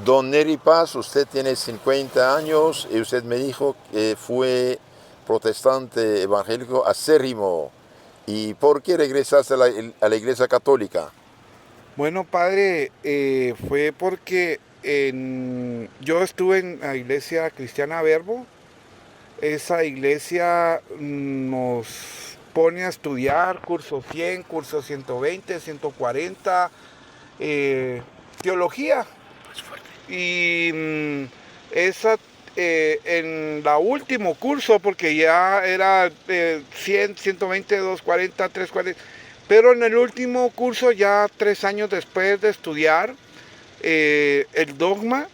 Don Neri Paz, usted tiene 50 años y usted me dijo que fue protestante evangélico acérrimo. ¿Y por qué regresaste a la iglesia católica? Bueno, padre, fue porque yo estuve en la iglesia cristiana Verbo. Esa iglesia nos pone a estudiar curso 100, curso 120, 140, teología. Y esa en la último curso, porque ya era 100, 120, 240, 340, pero en el último curso, ya 3 años después de estudiar el dogma,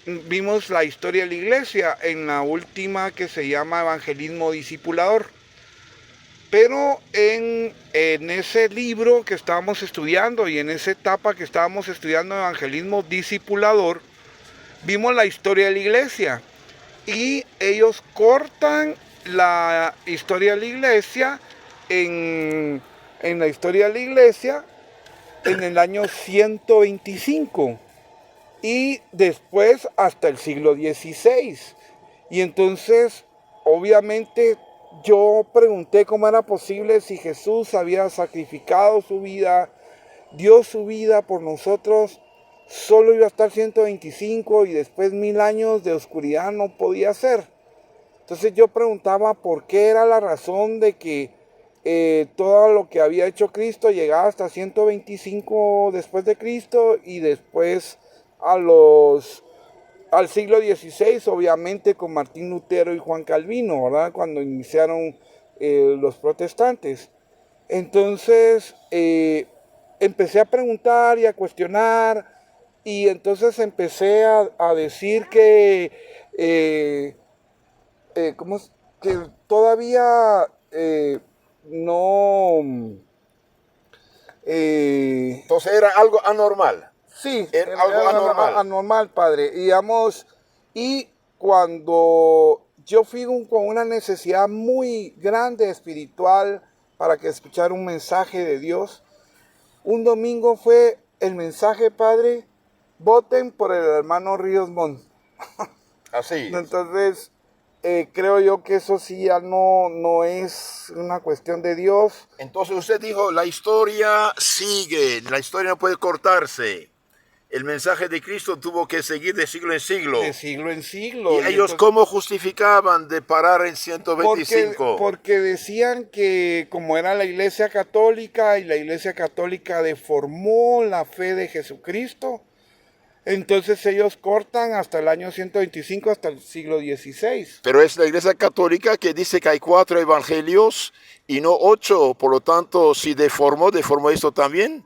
vimos la historia de la iglesia en la última, que se llama Evangelismo Discipulador. Pero en ese libro que estábamos estudiando y en esa etapa que estábamos estudiando Evangelismo Discipulador, vimos la historia de la iglesia y ellos cortan la historia de la iglesia en la historia de la iglesia en el año 125 y después hasta el siglo XVI. Y entonces, obviamente, yo pregunté cómo era posible si Jesús había sacrificado su vida, dio su vida por nosotros, solo iba a estar 125 y después 1000 años de oscuridad no podía ser. Entonces yo preguntaba por qué era la razón de que todo lo que había hecho Cristo llegaba hasta 125 después de Cristo y después al siglo XVI, obviamente con Martín Lutero y Juan Calvino, ¿verdad? Cuando iniciaron los protestantes. Entonces empecé a preguntar y a cuestionar, y entonces empecé a decir que, que todavía no... Entonces era algo anormal. Sí, Era algo anormal. Anormal, padre. Digamos, y cuando yo fui con una necesidad muy grande espiritual para que escuchara un mensaje de Dios, un domingo fue el mensaje, padre: voten por el hermano Ríos Montt. Así. Entonces, creo yo que eso sí ya no es una cuestión de Dios. Entonces usted dijo, la historia sigue, la historia no puede cortarse. El mensaje de Cristo tuvo que seguir de siglo en siglo. De siglo en siglo. ¿Y ellos entonces, cómo justificaban de parar en 125? Porque decían que como era la iglesia católica y la iglesia católica deformó la fe de Jesucristo, entonces ellos cortan hasta el año 125, hasta el siglo XVI. Pero es la iglesia católica que dice que hay 4 evangelios y no 8. Por lo tanto, si deformó esto también.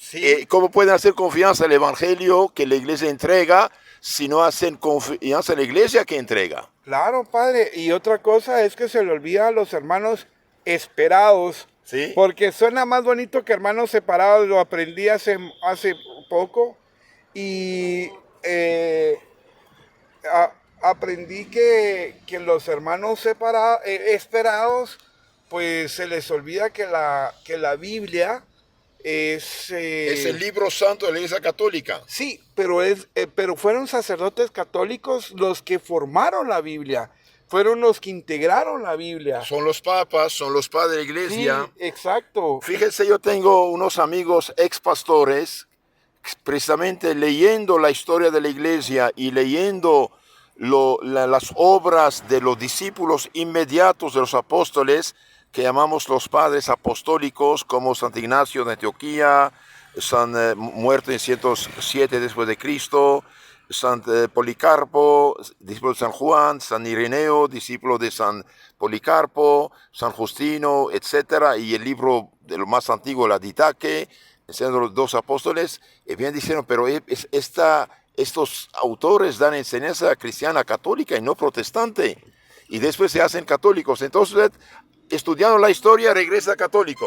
Sí. ¿Cómo pueden hacer confianza al evangelio que la iglesia entrega si no hacen confianza a la iglesia que entrega? Claro, padre. Y otra cosa es que se le olvida a los hermanos esperados. ¿Sí? Porque suena más bonito que hermanos separados. Lo aprendí hace poco. Y aprendí que los hermanos esperados, pues se les olvida que la Biblia es el libro santo de la Iglesia Católica. Sí, pero fueron sacerdotes católicos los que formaron la Biblia. Fueron los que integraron la Biblia. Son los papas, son los padres de la iglesia. Sí, exacto. Fíjense, yo tengo unos amigos ex pastores, precisamente leyendo la historia de la iglesia y leyendo las obras de los discípulos inmediatos de los apóstoles, que llamamos los padres apostólicos, como San Ignacio de Antioquía, muerto en 107 después de Cristo, San Policarpo, discípulo de San Juan, San Ireneo, discípulo de San Policarpo, San Justino, etc. Y el libro de lo más antiguo, la Didache, enseñando los 2 apóstoles, y bien diciendo, pero estos autores dan enseñanza cristiana católica y no protestante, y después se hacen católicos. Entonces, estudiando la historia, regresa católico.